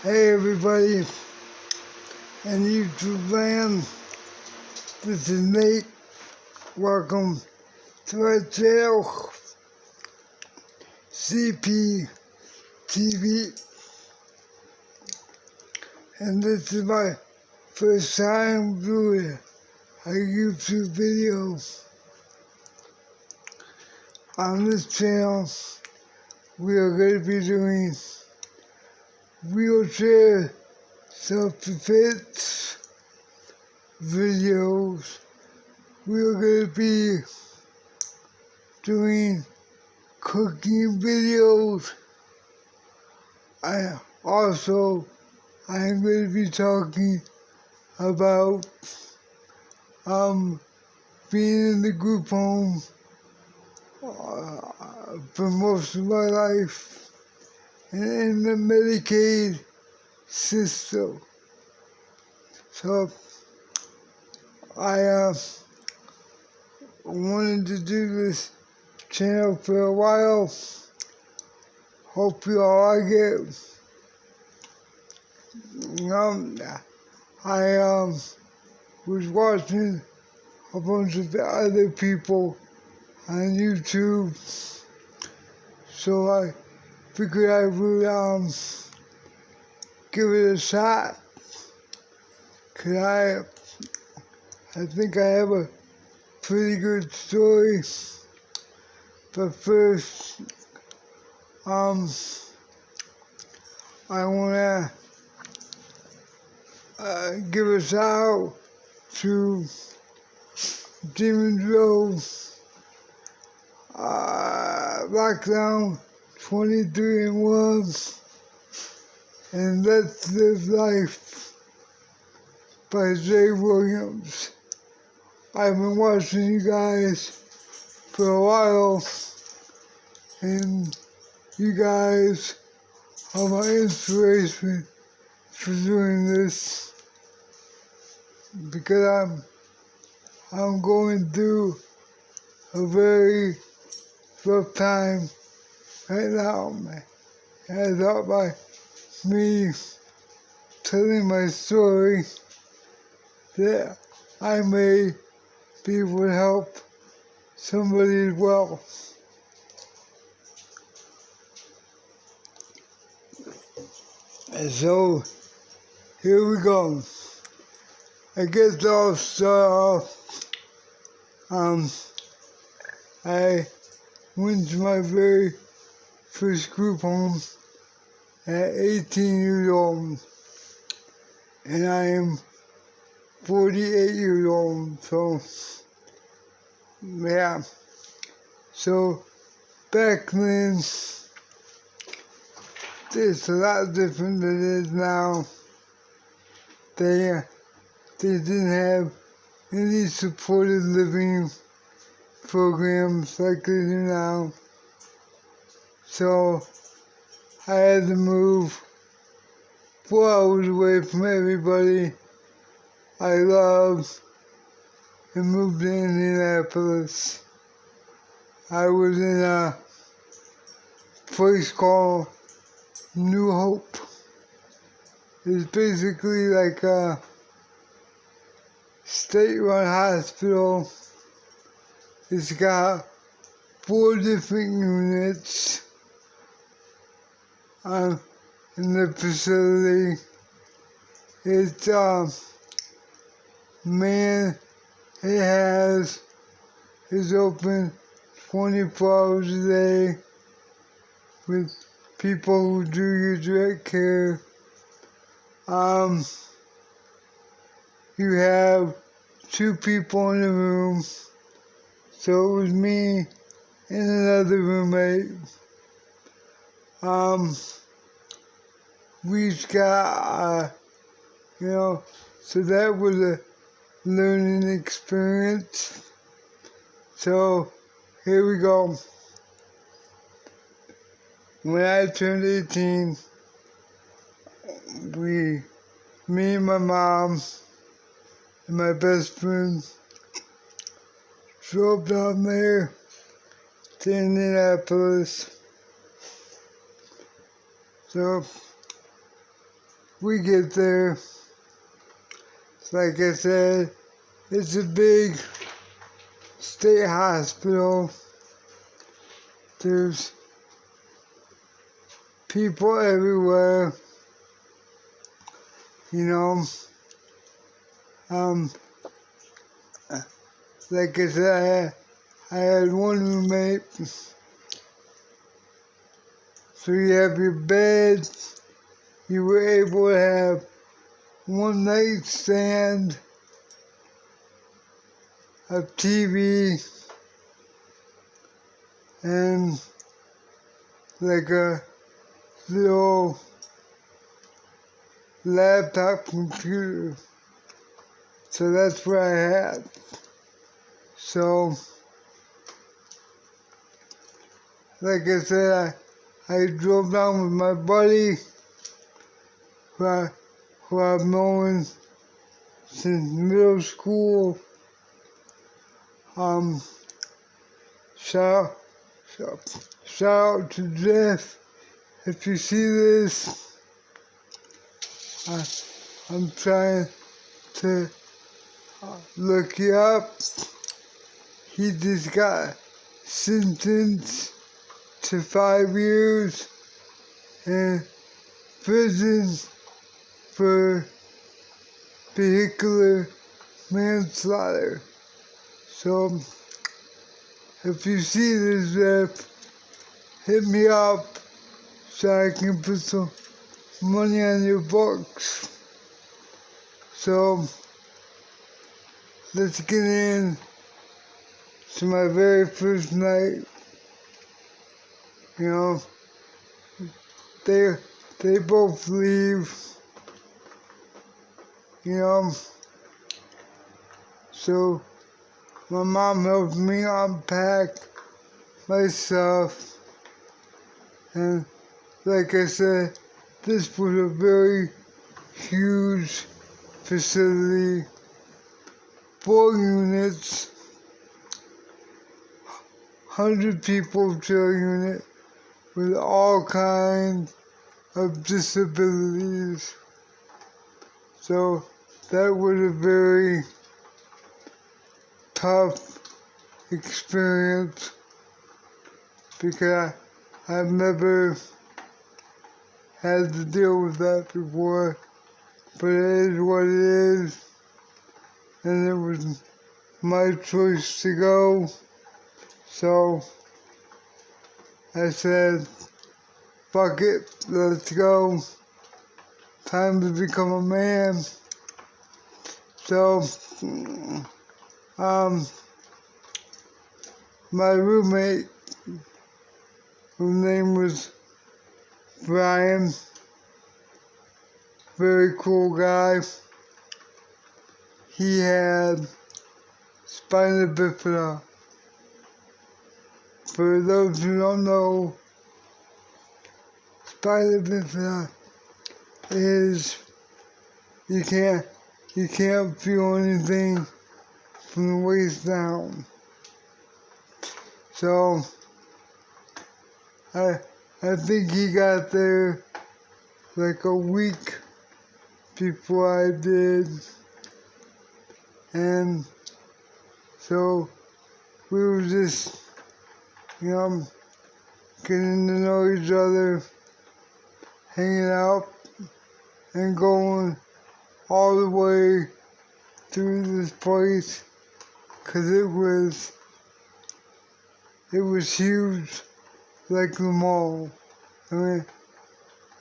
Hey everybody, and YouTube land, this is Nate. Welcome to our channel, CP TV, and this is my first time doing a YouTube video. On this channel, we are going to be doing wheelchair self-defense videos. We are going to be doing cooking videos. I'm going to be talking about being in the group home for most of my life and in the Medicaid system. So I wanted to do this channel for a while. Hope you all like it. I was watching a bunch of the other people on YouTube, so I figured I would give it a shot. Cause I think I have a pretty good story. But first, I wanna give a shout out to Demon Joe, Lockdown 23 and 1, and Let's Live Life by Jay Williams. I've been watching you guys for a while, and you guys are my inspiration for doing this, because I'm going through a very rough time right now, man. And I thought by me telling my story that I may be able to help somebody as well. And so, here we go. I guess I'll start off. I went to my very first group home at 18 years old, and I am 48 years old, so yeah. So back then, it's a lot different than it is now. They didn't have any supported living programs like they do now. So I had to move 4 hours away from everybody I love and moved to Indianapolis. I was in a place called New Hope. It's basically like a state-run hospital. It's got 4 different units in the facility. It's is open 24 hours a day with people who do your direct care. You have 2 people in the room, so it was me and another roommate. We each got, so that was a learning experience. So here we go. When I turned 18, me and my mom and my best friend drove down there to Indianapolis. So we get there, like I said, it's a big state hospital. There's people everywhere, you know. Um, like I said, I had one roommate. So you have your bed, you were able to have one nightstand, a TV, and like a little laptop computer. So that's what I had. So, like I said, I drove down with my buddy, who I've known since middle school. Shout, shout out to Jeff. If you see this, I'm trying to look you up. He just got sentenced to 5 years in prison for vehicular manslaughter. So, if you see this, Jeff, hit me up so I can put some money on your books. So, let's get in to my very first night. You know, they both leave, you know. So my mom helped me unpack my stuff, and like I said, this was a very huge facility, 4 units, 100 people per unit with all kinds of disabilities. So that was a very tough experience because I've never had to deal with that before, but it is what it is, and it was my choice to go. So I said, fuck it, let's go. Time to become a man. So, my roommate, whose name was Brian, very cool guy. He had spina bifida. For those who don't know, spina bifida is you can't feel anything from the waist down. So I think he got there like a week before I did, and so we were just, you know, getting to know each other, hanging out, and going all the way through this place, cause it was huge, like the mall. I mean,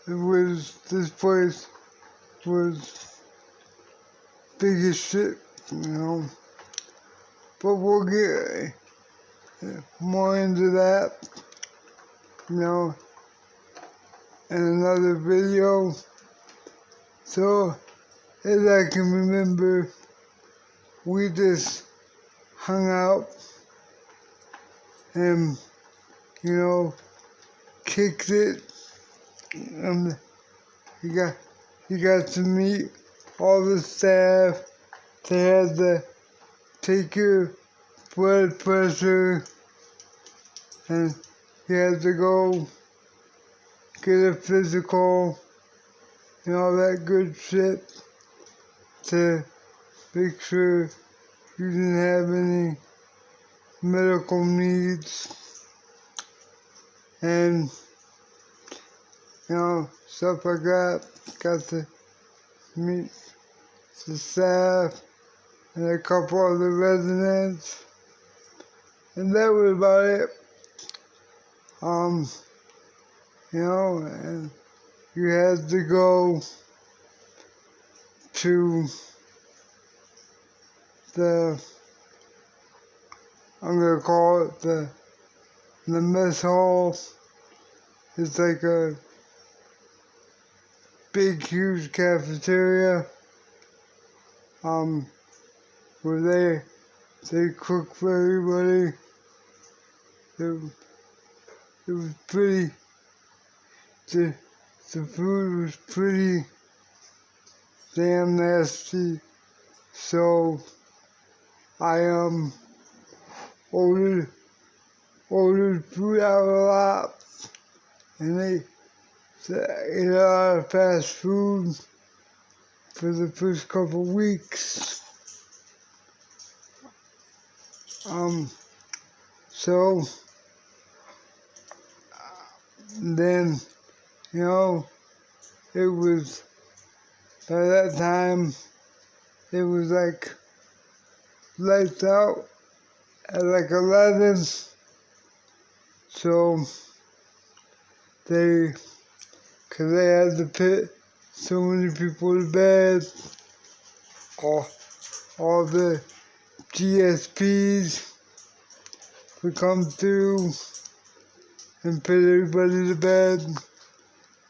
this place was big as shit, you know. But we'll get more into that, you know, in another video. So, as I can remember, we just hung out and, you know, kicked it, and you got to meet all the staff. They had to take your blood pressure, and you had to go get a physical, and all that good shit to make sure you didn't have any medical needs and stuff like that. Got to meet the staff and a couple of the residents, and that was about it. And you had to go to I'm gonna call it the mess hall. It's like a big, huge cafeteria, where they cook for everybody. It was pretty, the food was pretty damn nasty, so I ordered food out a lot, and they ate a lot of fast food for the first couple weeks. So then, it was, by that time, it was like lights out at like 11. So cause they had to put so many people to bed, all the GSPs would come through and put everybody to bed.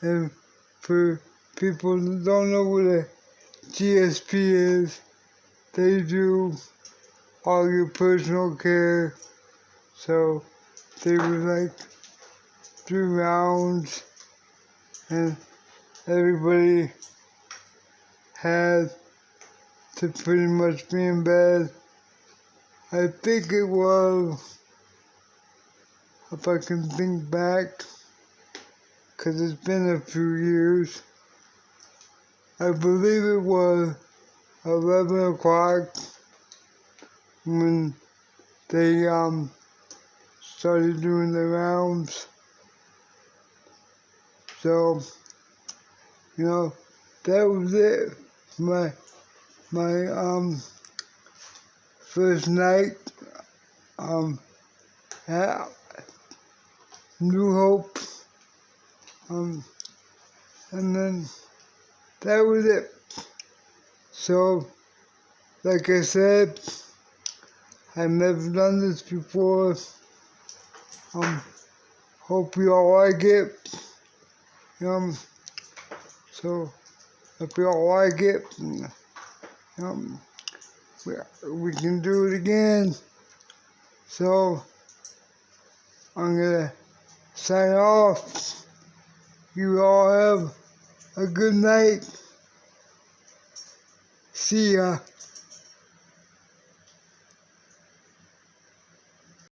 And for people that don't know what a GSP is, they do all your personal care. So they were like 3 rounds, and everybody had to pretty much be in bed. I think it was, if I can think back, because it's been a few years, I believe it was 11 o'clock when they started doing the rounds. So, that was it. My first night at New Hope. And then that was it. So, like I said, I've never done this before. Hope you all like it. So if you all like it, we can do it again. So I'm gonna sign off. You all have a good night. See ya.